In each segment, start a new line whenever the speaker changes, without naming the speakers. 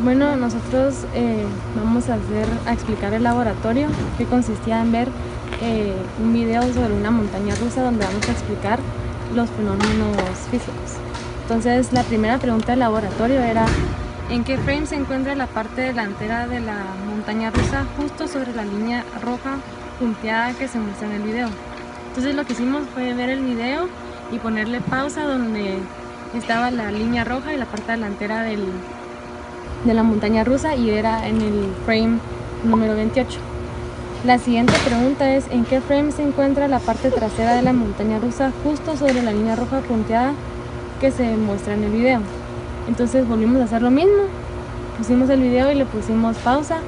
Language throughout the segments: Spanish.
Bueno, nosotros vamos a explicar el laboratorio, que consistía en ver un video sobre una montaña rusa donde vamos a explicar los fenómenos físicos. Entonces, la primera pregunta del laboratorio era: ¿en qué frame se encuentra la parte delantera de la montaña rusa justo sobre la línea roja punteada que se muestra en el video? Entonces lo que hicimos fue ver el video y ponerle pausa donde estaba la línea roja y la parte delantera de la montaña rusa, y era en el frame número 28. La siguiente pregunta es: ¿en qué frame se encuentra la parte trasera de la montaña rusa justo sobre la línea roja punteada que se muestra en el video? Entonces volvimos a hacer lo mismo, pusimos el video y le pusimos pausa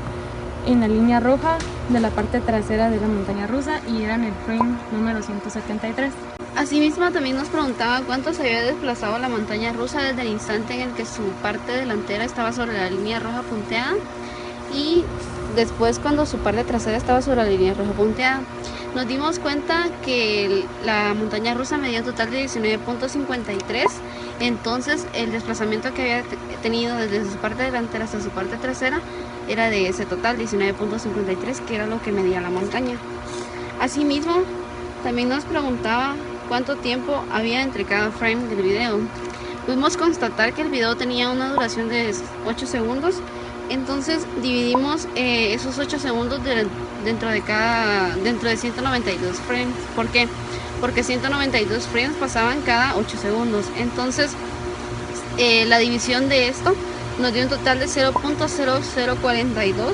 en la línea roja de la parte trasera de la montaña rusa, y era en el frame número 173.
Asimismo, también nos preguntaba cuánto se había desplazado la montaña rusa desde el instante en el que su parte delantera estaba sobre la línea roja punteada y después cuando su parte trasera estaba sobre la línea roja punteada. Nos dimos cuenta que la montaña rusa medía un total de 19.53, entonces el desplazamiento que había tenido desde su parte delantera hasta su parte trasera era de ese total, 19.53, que era lo que medía la montaña. Asimismo, también nos preguntaba cuánto tiempo había entre cada frame del video. Pudimos constatar que el video tenía una duración de 8 segundos, entonces dividimos esos 8 segundos dentro de 192 frames. ¿Por qué? Porque 192 frames pasaban cada 8 segundos. Entonces la división de esto nos dio un total de 0.0042,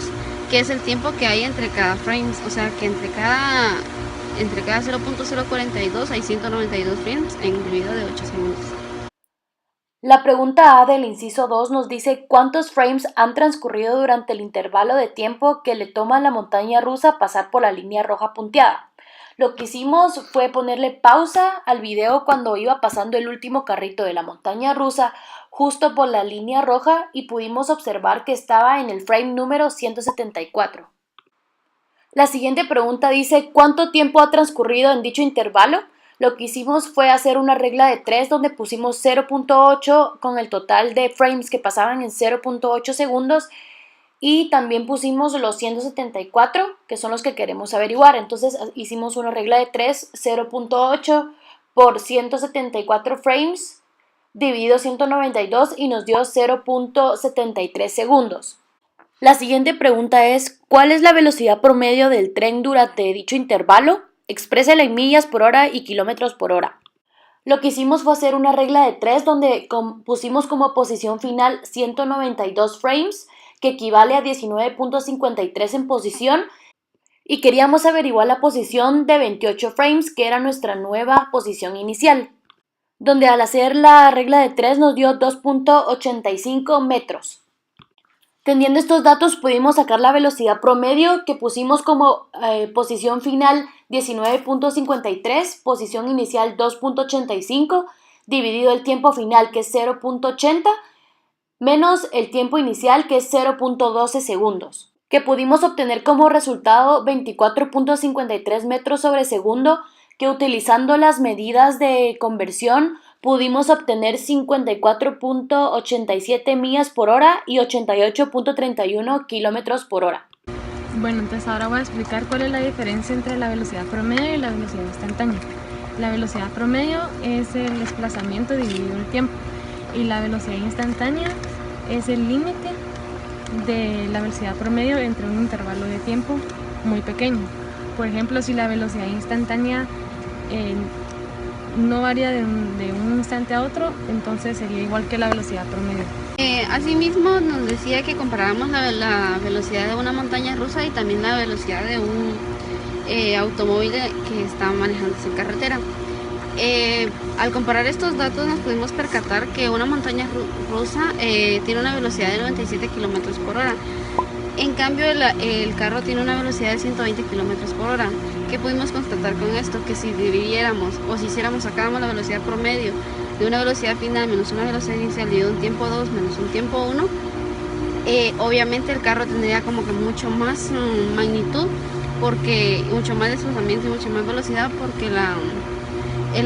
que es el tiempo que hay entre cada frame. O sea que entre cada 0.042 hay 192 frames en un video de 8 segundos.
La pregunta A del inciso 2 nos dice cuántos frames han transcurrido durante el intervalo de tiempo que le toma a la montaña rusa pasar por la línea roja punteada. Lo que hicimos fue ponerle pausa al video cuando iba pasando el último carrito de la montaña rusa justo por la línea roja, y pudimos observar que estaba en el frame número 174. La siguiente pregunta dice ¿cuánto tiempo ha transcurrido en dicho intervalo? Lo que hicimos fue hacer una regla de 3 donde pusimos 0.8 con el total de frames que pasaban en 0.8 segundos, y también pusimos los 174, que son los que queremos averiguar. Entonces hicimos una regla de 3, 0.8 por 174 frames dividido 192 y nos dio 0.73 segundos. La siguiente pregunta es ¿cuál es la velocidad promedio del tren durante dicho intervalo? Exprésela en millas por hora y kilómetros por hora. Lo que hicimos fue hacer una regla de 3 donde pusimos como posición final 192 frames, que equivale a 19.53 en posición, y queríamos averiguar la posición de 28 frames, que era nuestra nueva posición inicial, donde al hacer la regla de 3 nos dio 2.85 metros. Teniendo estos datos pudimos sacar la velocidad promedio, que pusimos como posición final 19.53, posición inicial 2.85, dividido el tiempo final, que es 0.80, menos el tiempo inicial, que es 0.12 segundos, que pudimos obtener como resultado 24.53 metros sobre segundo, que utilizando las medidas de conversión pudimos obtener 54.87 millas por hora y 88.31 kilómetros por hora.
Bueno, entonces ahora voy a explicar cuál es la diferencia entre la velocidad promedio y la velocidad instantánea. La velocidad promedio es el desplazamiento dividido el tiempo, y la velocidad instantánea es el límite de la velocidad promedio entre un intervalo de tiempo muy pequeño. Por ejemplo, si la velocidad instantánea no varía de un instante a otro, entonces sería igual que la velocidad promedio.
Asimismo nos decía que comparáramos la velocidad de una montaña rusa y también la velocidad de un automóvil que está manejándose en carretera. Al comparar estos datos nos pudimos percatar que una montaña rusa tiene una velocidad de 97 km por hora. En cambio el carro tiene una velocidad de 120 km por hora. ¿Qué pudimos constatar con esto? Que si dividiéramos o si sacáramos la velocidad promedio de una velocidad final menos una velocidad inicial dividido un tiempo 2 menos un tiempo 1, obviamente el carro tendría como que mucho más magnitud, porque mucho más desplazamiento y mucha más velocidad, porque la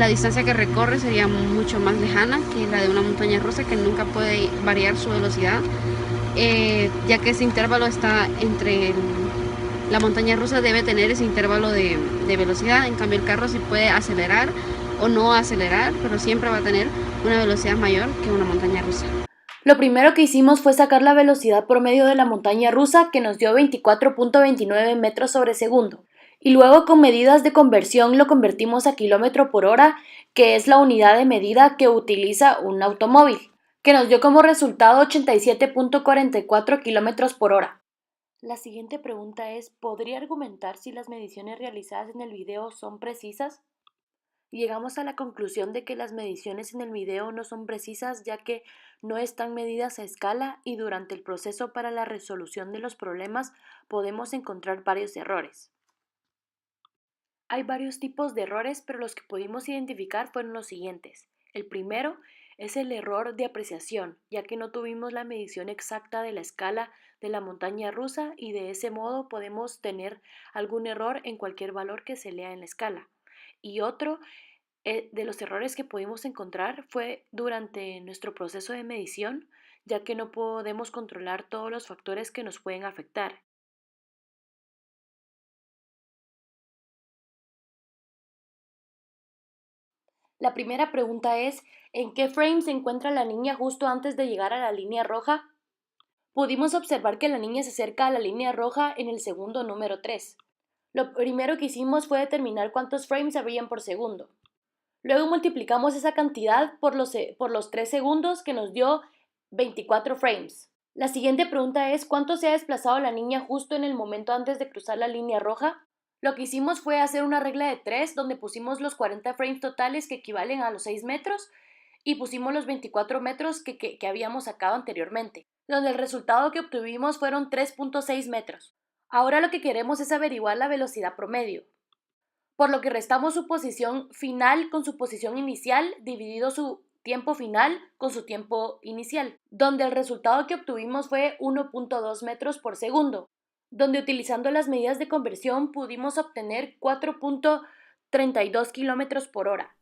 distancia que recorre sería mucho más lejana que la de una montaña rusa, que nunca puede variar su velocidad ya que ese intervalo está la montaña rusa debe tener ese intervalo de velocidad. En cambio el carro sí puede acelerar o no acelerar, pero siempre va a tener una velocidad mayor que una montaña rusa.
Lo primero que hicimos fue sacar la velocidad promedio de la montaña rusa, que nos dio 24.29 metros sobre segundo. Y luego con medidas de conversión lo convertimos a kilómetro por hora, que es la unidad de medida que utiliza un automóvil, que nos dio como resultado 87.44 kilómetros por hora. La siguiente pregunta es, ¿podría argumentar si las mediciones realizadas en el video son precisas? Llegamos a la conclusión de que las mediciones en el video no son precisas, ya que no están medidas a escala y durante el proceso para la resolución de los problemas podemos encontrar varios errores. Hay varios tipos de errores, pero los que pudimos identificar fueron los siguientes. El primero es el error de apreciación, ya que no tuvimos la medición exacta de la escala de la montaña rusa y de ese modo podemos tener algún error en cualquier valor que se lea en la escala. Y otro de los errores que pudimos encontrar fue durante nuestro proceso de medición, ya que no podemos controlar todos los factores que nos pueden afectar. La primera pregunta es, ¿en qué frame se encuentra la niña justo antes de llegar a la línea roja? Pudimos observar que la niña se acerca a la línea roja en el segundo número 3. Lo primero que hicimos fue determinar cuántos frames habrían por segundo. Luego multiplicamos esa cantidad por los 3 segundos, que nos dio 24 frames. La siguiente pregunta es, ¿cuánto se ha desplazado la niña justo en el momento antes de cruzar la línea roja? Lo que hicimos fue hacer una regla de 3 donde pusimos los 40 frames totales, que equivalen a los 6 metros, y pusimos los 24 metros que habíamos sacado anteriormente, donde el resultado que obtuvimos fueron 3.6 metros. Ahora lo que queremos es averiguar la velocidad promedio, por lo que restamos su posición final con su posición inicial dividido su tiempo final con su tiempo inicial, donde el resultado que obtuvimos fue 1.2 metros por segundo, donde utilizando las medidas de conversión pudimos obtener 4.32 kilómetros por hora.